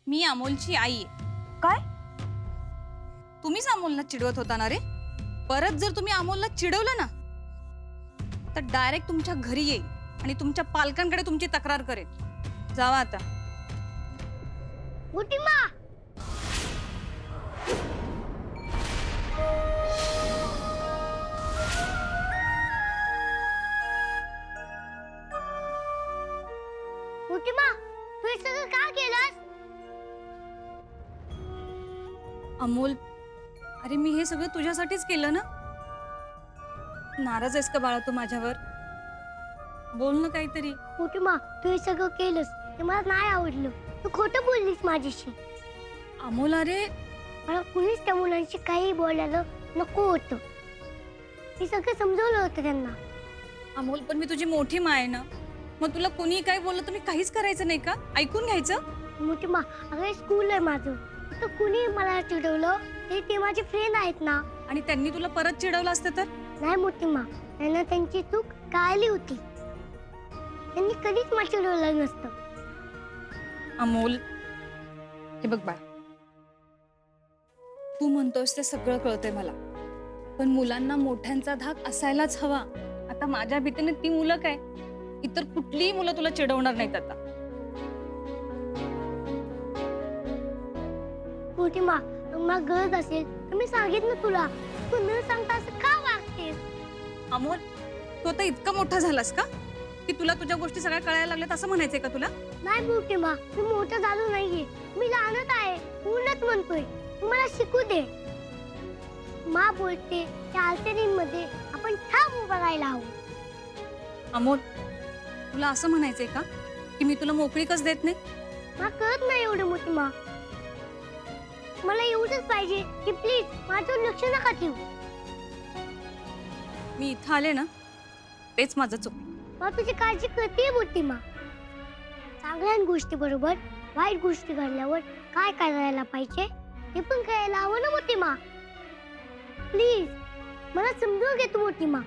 मी अमोलची आई आहे। काय? तुम्हीच अमोलला चिडवत होता ना रे? परत जर तुम्ही अमोलला चिडवलं ना तर डायरेक्ट तुमच्या घरी येईल आणि तुमच्या पालकांकडे तुमची तक्रार करेल। जावा आता। मोठी माँ मोठी माँ तू हे सगळं का केलंस? अमोल, अरे मी हे सगळं तुझ्यासाठीच केलं ना। नाराज आहेस का बाळा तू माझ्यावर? बोल ना काहीतरी। मोठी माँ तू हे सगळं केलंस ते मला नाही आवडलं। तू खोटं बोललीस माझ्याशी। अमोल अरे मला कुणीच त्या मुलांशी काही बोलायला नको होतं। मी सगळं समजवलं होतं त्यांना। अमोल पण मी तुझी मोठी माय आहे ना, मग तुला कोणी काय बोललं तर मी काहीच करायचं नाही का? ऐकून घ्यायचं? मोठी माँ अगं स्कूल आहे माझं, तर कुणी मला चिडवलं ते माझे फ्रेंड आहेत ना। आणि त्यांनी तुला परत चिडवलं असतं तर? नाही मोठी माँ, त्यांना त्यांची चूक कळली होती। त्यांनी कधीच मला चिडवलं नसतं। अमोल हे बघ बाळा, तू म्हणतोस ते सगळं कळतंय मला, पण मुलांना मोठ्यांचा धाक असायलाच हवा। आता माझ्या भीतीने ती मुलं काय, इतर कुठलीही मुलं तुला चिडवणार नाहीत आता। मोठी माँ मला गरज असेल तर मी सांगेन ना तुला। तू न सांगता असं का वागतेस? अमोल तू आता इतका मोठा झालास का की तुला तुझ्या गोष्टी सगळ्या कळायला लागल्यात असं म्हणायचंय का तुला? नाही मोठी माँ मी मोठं झालो नाहीये, मी लहानच आहे। पूर्णच म्हणतोय, तू मला शिकू दे। माँ बोलते त्या अडचणींमध्ये आपण ठाम उभं राहायला हवं। अमोल तुला असं म्हणायचंय का की मी तुला मोकळीकच देत नाही? मला कळत नाही एवढं मोठी माँ। मला एवढंच पाहिजे की प्लीज माझ्यावर लक्ष नका ठेवू। मी इथं आले ना तेच माझं चुकलं। मला तुझी काळजी करते मोठी माँ। चांगल्या गोष्टी बरोबर वाईट गोष्टी घडल्यावर काय करायला पाहिजे हे पण कळायला हवं ना मोठी माँ। प्लीज मला समजून घे तू मोठी माँ।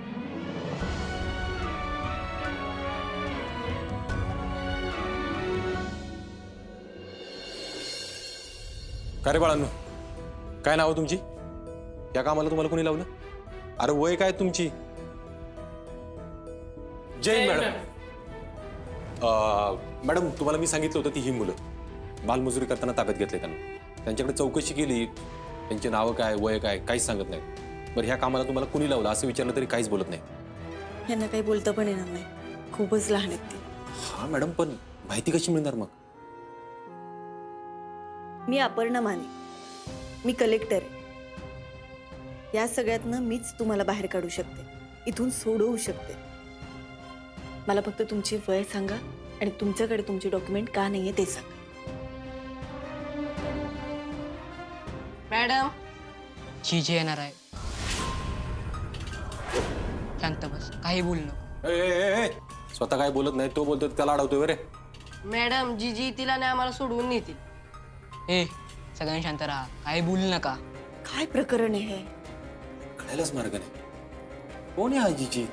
काय रे बाळांनो, काय नाव तुमची? या कामाला तुम्हाला कोणी लावलं? अरे वय काय तुमची? जय मॅडम। मॅडम तुम्हाला मी सांगितलं होतं ती ही मुलं बालमजुरी करताना ताब्यात घेतले त्यांना, त्यांच्याकडे चौकशी केली, त्यांची नावं काय वय काय काहीच सांगत नाही। बरं ह्या कामाला तुम्हाला कुणी लावलं असं विचारलं तरी काहीच बोलत नाही। यांना काही बोलतं पण येणार नाही, खूपच लहान आहेत ते। हा मॅडम पण माहिती कशी मिळणार मग? मी अपर्णा माने, मी कलेक्टर आहे। या सगळ्यातनं मीच तुम्हाला बाहेर काढू शकते, इथून सोडवू शकते। मला फक्त तुमची वय सांगा आणि तुमच्याकडे तुमची डॉक्युमेंट का नाहीये ते सांगा। मॅडम चीज येणार आहे। शांत बस, काही बोल नको। स्वतः काय बोलत नाही तो बोलतो त्याला अडवतोय बरे। मॅडम जीजी तिला नाही आम्हाला सोडवून नेतील। ए सगळ्यांनी शांत राहा, काही बोलू नका। काय प्रकरण आहे हे? कळायलाच मार्ग नाही। कोण आहे आजीची?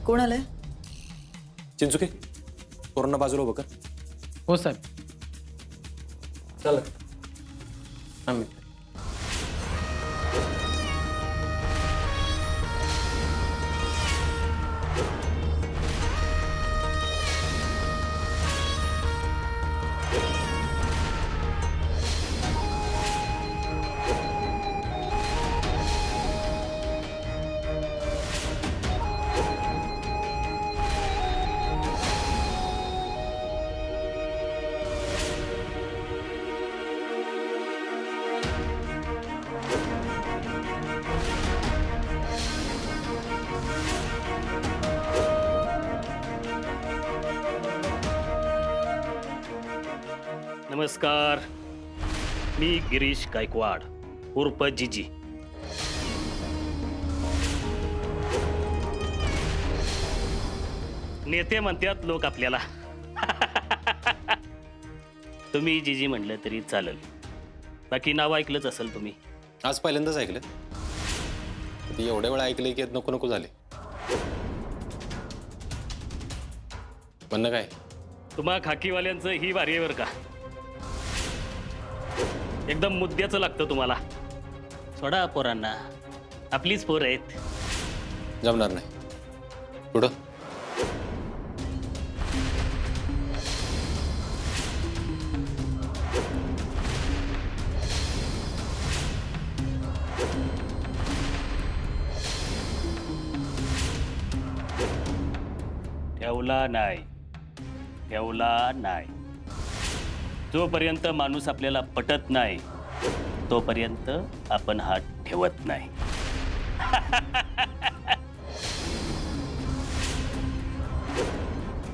कोण आलंय? चिंचुके कोरोना बाजूला उभं कर। हो साहेब। चल आम्ही नमस्कार, मी गिरीश गायकवाड उर्फ जीजी. नेते म्हणतात लोक आपल्याला. तुम्ही जीजी म्हणलं तरी चालेल. बाकी नाव ऐकलंच असेल तुम्ही. आज पहिल्यांदाच ऐकलं. ते एवढ्या वेळा ऐकले की नको नको झाले. म्हणणं काय? तुम्हा खाकीवाल्यांचं ही वारी आहे बरं का. एकदम मुद्द्याचं लागतं तुम्हाला. सोडा पोरांना, आपलीच पोर आहेत. जमणार नाही. पुढं ठेवला नाही, ठेवला नाही. जोपर्यंत माणूस आपल्याला पटत नाही तोपर्यंत आपण हात ठेवत नाही.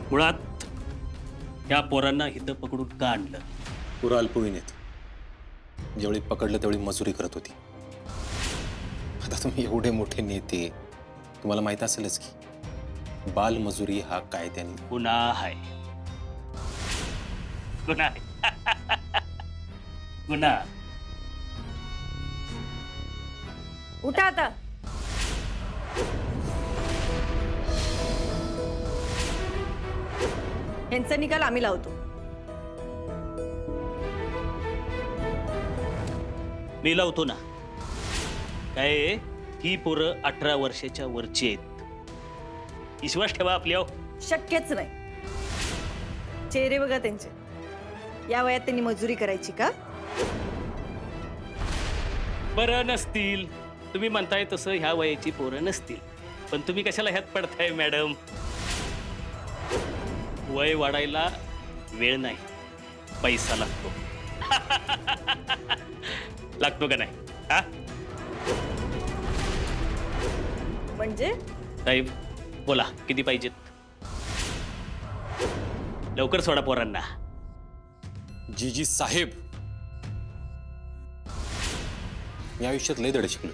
मुळात या पोरांना इथं पकडून का आणलं? पुरं अल्पवयीन आहेत. ज्यावेळी पकडलं त्यावेळी मजुरी करत होती. आता तुम्ही एवढे मोठे नेते, तुम्हाला माहित असेलच की बालमजुरी हा कायद्याने गुन्हा आहे. गुन्हा आहे. गुन्हा. उठा आता. यांचा निकाल आम्ही लावतो. मी लावतो ना. काय आहे, ही पोरं 18 वर्षाच्या वरची आहेत. विश्वास ठेवा आपल्यावर. शक्यच नाही. चेहरे बघा त्यांचे. या वयात त्यांनी मजुरी करायची का? बरं नसतील. तुम्ही म्हणताय तसं ह्या वयाची पोरं नसतील. पण तुम्ही कशाला ह्यात पडताय मॅडम? वय वाढायला वेळ नाही, पैसा लागतो. लागतो का नाही? हा म्हणजे साहेब बोला, किती पाहिजेत? लवकर सोडा पोरांना. जीजी साहेब, मी आयुष्यात लय धडे शिकलो.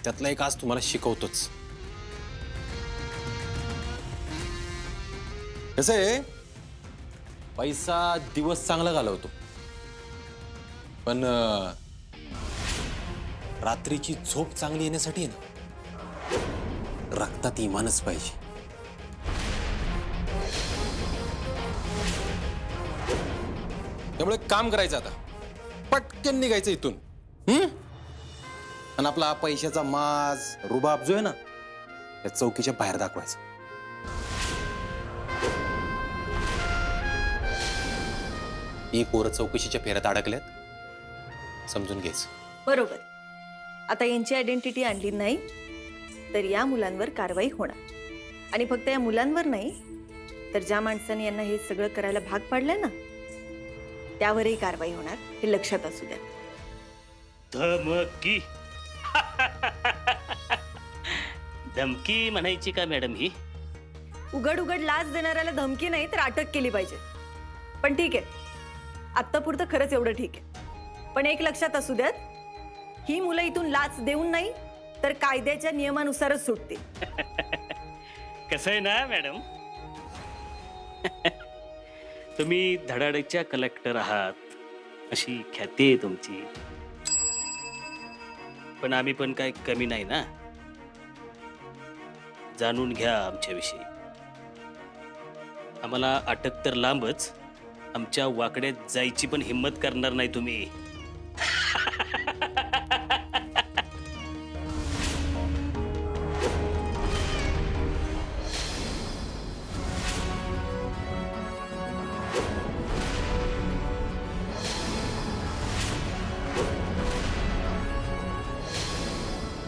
त्यातला एक आज तुम्हाला शिकवतोच. कसं आहे, पैसा दिवस चांगला घालवतो, पण रात्रीची झोप चांगली येण्यासाठी ना रक्तात इमानच पाहिजे. त्यामुळे काम करायचं आता. पटकन निघायचं इथून. आणि आपला हा पैशाचा माज रुबाब जो आहे ना, त्या चौकीच्या बाहेर दाखवायचा. ही पोरं चौकशीच्या फेऱ्यात अडकल्यात, समजून घ्यायचं. बरोबर. आता यांची आयडेंटिटी आणली नाही तर या मुलांवर कारवाई होणार. आणि फक्त या मुलांवर नाही तर ज्या माणसाने यांना हे सगळं करायला भाग पाडलंय ना, त्यावरही कारवाई होणार. हे लक्षात असू द्या. धमकी. धमकी म्हणायची का मॅडम ही? उघड उघड लाच देणाऱ्याला धमकी नाही तर अटक केली पाहिजे. पण ठीक आहे, आत्तापुरतं खरंच एवढं ठीक आहे. पण एक लक्षात असू द्यात, ही मुलं इथून लाच देऊन नाही तर कायद्याच्या नियमानुसारच सुटतील. कसं आहे ना मॅडम, तुम्ही धडाडीच्या कलेक्टर आहात अशी ख्याती आहे तुमची. पण आम्ही पण काय कमी नाही ना. जाणून घ्या आमच्याविषयी. आम्हाला अटक तर लांबच, आमच्या वाकड्यात जायची पण हिंमत करणार नाही तुम्ही.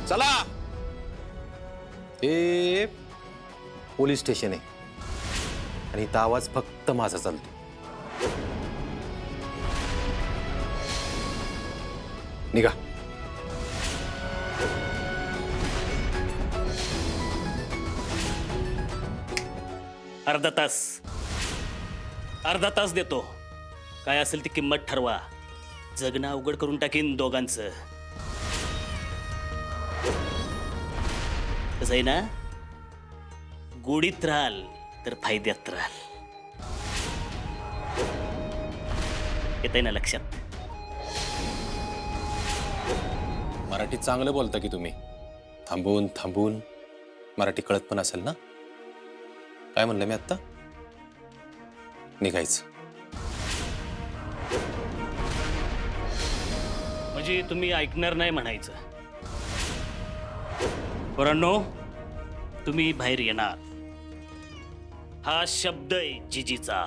चला. हे पोलीस स्टेशन आहे आणि इथं आवाज फक्त माझा चालतो. निघा. अर्धा तास देतो. काय असेल ती किंमत ठरवा. जगणं अवघड करून टाकीन दोघांचं. कसं आहे ना, गोडीत राहाल तर फायद्यात राहाल. येतंय ना लक्षात? मराठी चांगलं बोलता की तुम्ही. थांबून थांबून मराठी कळत पण असेल ना. काय म्हणलं मी आत्ता? निघायचं. म्हणजे तुम्ही ऐकणार नाही म्हणायचं. पोरांनो, तुम्ही बाहेर येणार. हा शब्द आहे जिजीचा.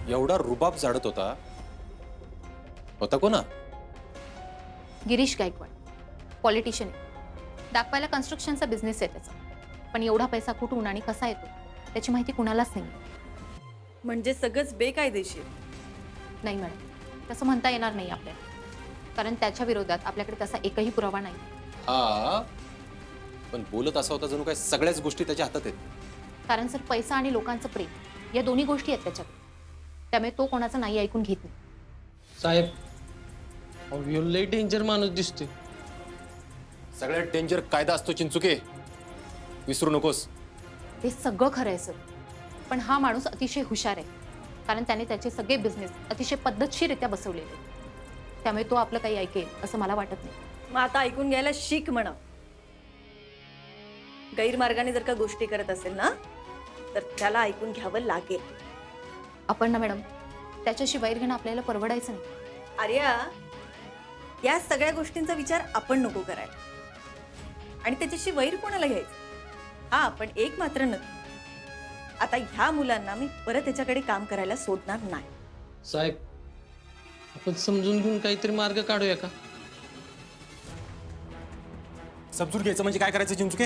एवढा रुबाब झाडत होता कोणा? गिरीश गायकवाड पॉलिटिशियन आहे. दाखवायला कन्स्ट्रक्शनचा बिझनेस आहे त्याचा. पण एवढा पैसा कुठून आणि कसा येतो त्याची माहिती कुणालाच नाही. म्हणजे सगळंच बेकायदेशीर. नाही मॅडम, तसं म्हणता येणार नाही आपल्याला. कारण त्याच्या विरोधात आपल्याकडे तसा एकही पुरावा नाही. हा, पण बोलत असा होता जणू काय सगळ्याच गोष्टी त्याच्या हातात आहेत. कारण सर, पैसा आणि लोकांचं प्रेम या दोन्ही गोष्टी आहेत त्याच्याकडे. त्यामुळे तो कोणाचं नाही ऐकून घेत नाही. साहेब, अहो लई डेंजर माणूस दिसतोय. सगळ्यात डेंजर कायदा असतो चिंचुके, विसरू नकोस. हे सगळं खरं आहे सर, पण हा माणूस अतिशय हुशार आहे. कारण त्याने त्याचे सगळे बिझनेस अतिशय पद्धतशीररित्या बसवलेले आहेत. त्यामुळे तो आपलं काही ऐकेल असं मला वाटत नाही. मग आता ऐकून घ्यायला शिक म्हणा. गैरमार्गाने जर का गोष्टी करत असेल ना, तर त्याला ऐकून घ्यावं लागेल. आपण ना मॅडम, त्याच्याशी वैर घेणं आपल्याला परवडायचं नाही. आर्या, या सगळ्या गोष्टींचा विचार आपण नको करायला. आणि त्याच्याशी वैर कोणाला घ्यायचं? हा, पण एक मात्र नक्की, आता ह्या मुलांना मी परत त्याच्याकडे काम करायला सोडणार नाही. साहेब, आपण समजून घेऊन काहीतरी मार्ग काढूया का? समजून घ्यायचं म्हणजे काय करायचं चिंचुके?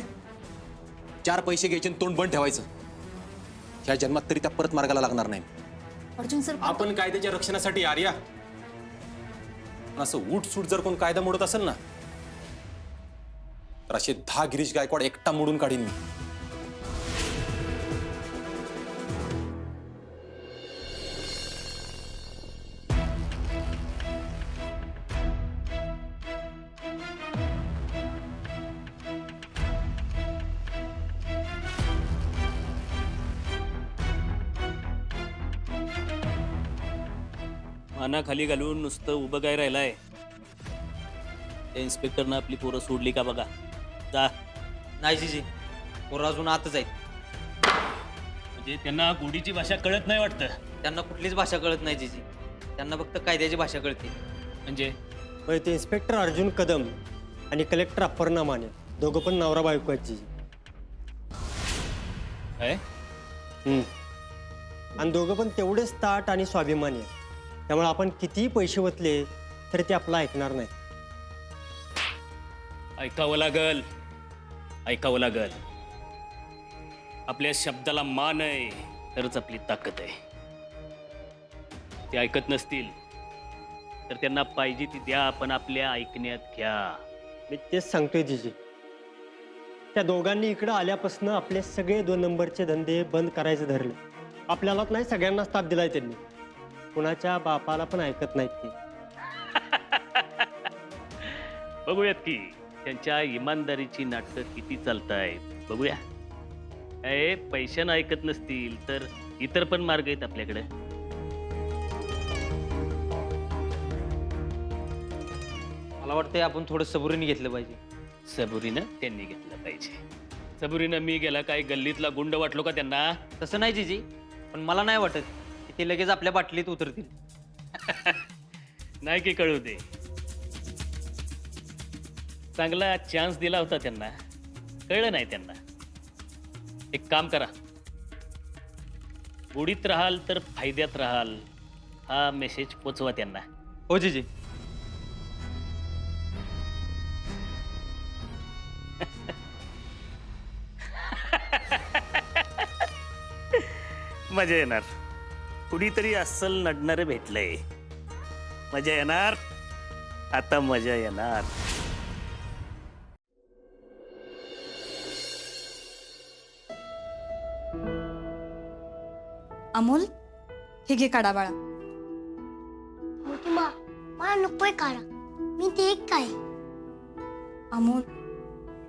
4 पैसे घ्यायचे आणि तोंड बंद ठेवायचं. ह्या जन्मात तरी त्या परत मार्गाला लागणार नाही. अर्जुन सर, आपण कायद्याच्या रक्षणासाठी आर्या. असं उठ सूट जर कोण कायदा मोडत असेल ना, तर असे 10 गिरीश गायकवाड एकटा मोडून काढीन मी. माना खाली घालून नुसतं उभं काय राहिलाय? त्या इन्स्पेक्टरनं आपली पोरं सोडली का बघा. जा. नाही जीजी, पोरं अजून आतच आहेत. म्हणजे त्यांना गोडीची भाषा कळत नाही वाटतं. त्यांना कुठलीच भाषा कळत नाही जीजी. त्यांना फक्त कायद्याची भाषा कळते. म्हणजे होय, ते इन्स्पेक्टर अर्जुन कदम आणि कलेक्टर अपर्णा माने दोघं पण नवरा बायको आहेत जीजी. काय? आणि दोघं पण तेवढेच ताट आणि स्वाभिमानी आहे. त्यामुळे आपण कितीही पैसे वतले तरी ते आपलं ऐकणार नाही. ऐकावं लागल, ऐकावं लागल. आपल्या शब्दाला मान आहे तरच आपली ताकद आहे. ते ऐकत नसतील तर त्यांना पाहिजे ती द्या, आपण आपल्या ऐकण्यात घ्या. मी तेच सांगतोय जीजी. त्या दोघांनी इकडं आल्यापासून आपले सगळे 2 नंबरचे धंदे बंद करायचे धरले. आपल्यालाच नाही, सगळ्यांनाच ताप दिलाय त्यांनी. कुणाच्या बापाला पण ऐकत नाहीत ते. बघूयात की त्यांच्या इमानदारीची नाटकं किती चालतायत. बघूया. काय पैशानं ऐकत नसतील तर इतर पण मार्ग आहेत आपल्याकडे. मला वाटतंय आपण थोडं सबुरीने घेतलं पाहिजे. सबुरीनं त्यांनी घेतलं पाहिजे. सबुरीनं मी गेला काय गल्लीतला गुंड वाटलो का त्यांना? तसं नाही जीजी, पण मला नाही वाटत की ते लगेच आपल्या बाटलीत उतरतील. नाही की कळू दे. चांगला चान्स दिला होता त्यांना, कळलं नाही त्यांना. एक काम करा, बुडीत राहाल तर फायद्यात राहाल हा मेसेज पोचवा त्यांना. हो जीजी. मजा येणार. कुणीतरी अस्सल नडणारे भेटलंय. मजा येणार, आता मजा येणार. अमोल, हे घे काढा बाळा. मोठी मा मला नकोय काढा. मी ते एक काय अमोल,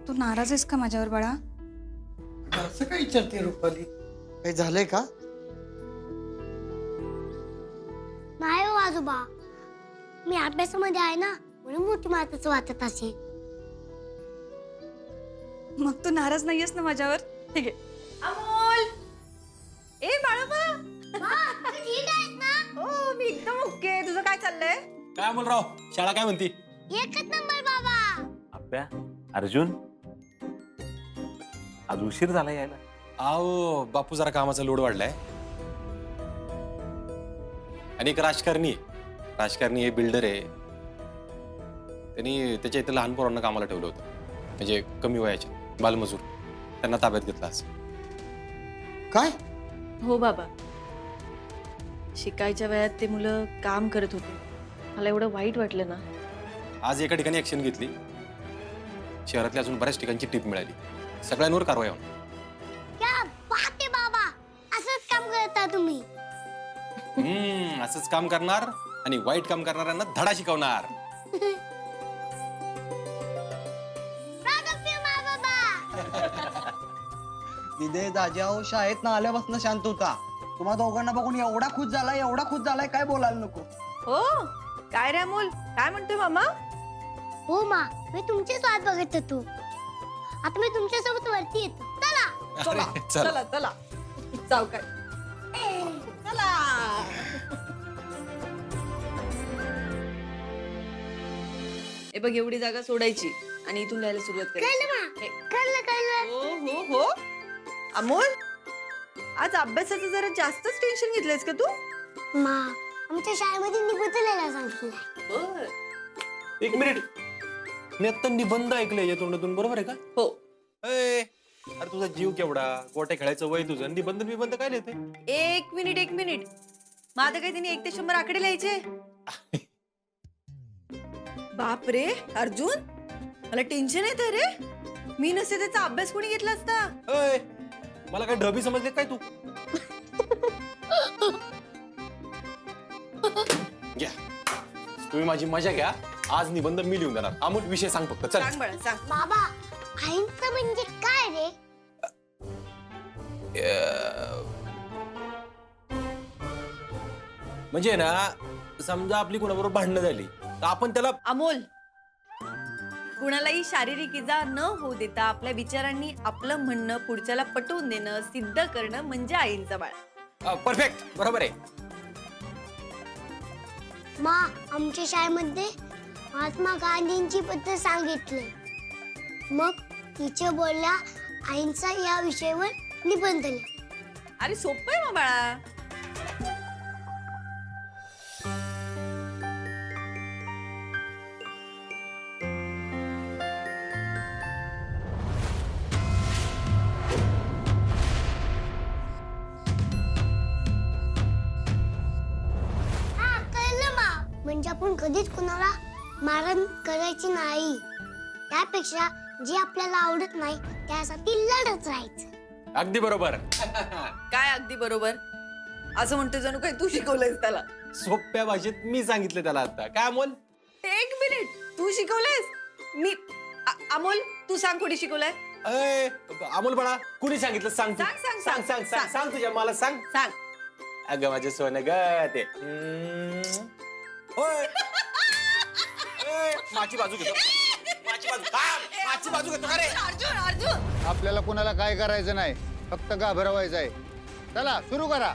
तू नाराज आहेस का माझ्यावर बाळा? असं काय विचारते रुपाली? काही झालंय का? नाही हो आजोबा, मी अभ्यासामध्ये आहे ना, म्हणून मोठी माताच वाचत असेल. मग तू नाराज नाहीयेस ना माझ्यावर? हे घे. अमोल, ए बाळा, ठीक आहेस ना? हो मी एकदम ओके. तुझं काय चाललंय? काय अमोलराव, शाळा काय म्हणती? एकच नंबर बाबा. अप्प्या, अर्जुन आज उशीर झाला यायला. आओ बापू, जरा कामाचा लोड वाढलाय. आणि एक राजकारणी हे बिल्डर आहे. त्यांनी त्याच्या इथे लहान पोरांना कामाला ठेवलं होतं, म्हणजे कमी वयाच्या बालमजूर. त्यांना ताब्यात घेतला असं. काय? हो बाबा, शिकायच्या वयात ते मुलं काम करत होते. मला एवढं वाईट वाटलं ना. आज एका ठिकाणी ऍक्शन घेतली. शहरातल्या अजून बऱ्याच ठिकाणची टीप मिळाली. सगळ्यांवर कारवाई होणार. क्या बात आहे बाबा, असंच काम करता तुम्ही. असंच काम करणार आणि वाईट काम करणाऱ्यांना धडा शिकवणार. Proud of you, मा बाबा. विदय दाजाओ शाळेत ना आल्यापासून शांत होता. तुम्हा दोघांना बघून एवढा खुश झालाय काय बोलायला नको. हो, काय रे अमोल, काय म्हणतोय मामा? हो मा, मी तुमचीच वाट बघत होतो. आता मी तुमच्यासोबत वरती येतो. चला. चला चला जाऊ काय. हे बघ, एवढी जागा सोडायची आणि इथून लिहायला सुरुवात कळलं करायची. मा, कळलं. हो हो हो. अमोल, आज अभ्यासाचं जरा जास्तच टेन्शन घेतलंयस का तू? मा, आमच्या शाळेमध्ये निबंध लिहायला सांगितलंय. एक मिनिट, मी आता निबंध ऐकले या तोंडातून, बरोबर आहे का? हो. अरे तुझा जीव केवढा, गोट्या खेळायचं वय तुझं, निबंध काय लिहिते? एक मिनिट. मग आता काय त्यांनी 1 ते 100 आकडे लिहायचे? बाप रे अर्जुन, मला टेन्शन येतंय रे. मी नसते त्याचा अभ्यास कोणी घेतला असता? मला काय ढबी समजले काय तू? घ्या, तुम्ही माझी मजा घ्या. आज निबंध मी लिहून देणार. अमोल, विषय सांग फक्त. चल. सांग बाळा, सांग. बाबा, आईंचं म्हणजे काय रे? म्हणजे ना, समजा आपली कोणाबरोबर भांडणं झाली तर आपण त्याला अमोल, कुणालाही शारीरिक इजा न होऊ देता आपल्या विचारांनी आपलं म्हणणं पुढच्याला पटवून देणं, सिद्ध करणं म्हणजे आईंचा बाळा. परफेक्ट, बरोबर आहे. मा, आमच्या शाळेमध्ये महात्मा गांधींची पद्धत सांगितली. मग टीचर बोलल्या आईंचा या विषयावर निबंध लिहा. अरे सोपं आहे मग बाळा. हा, कळलं मा. म्हणजे आपण कधीच कुणाला मारण करायची नाही. त्यापेक्षा जे आपल्याला आवडत नाही त्यासाठी लढत राहायचं. अगदी बरोबर. काय अगदी बरोबर? असं म्हणतो जणू काही तू शिकवलंयस त्याला. सोप्या भाषेत मी सांगितलं त्याला. आता काय अमोल? 1 मिनिट, तू शिकवलंयस? मी अमोल, तू सांग कोणी शिकवलंय? अमोल बाळा, कुणी सांगितलं? सांग तू. सांग. सांग तुझ्या मला सांग. सांग. अगं माझे सोनं ग ते. होय. माझी बाजू घेतो. माझी बाजू घेतो का रे? अर्जुन, आपल्याला कोणाला काय करायचं नाही, फक्त घाबरवायचं आहे. चला सुरू करा.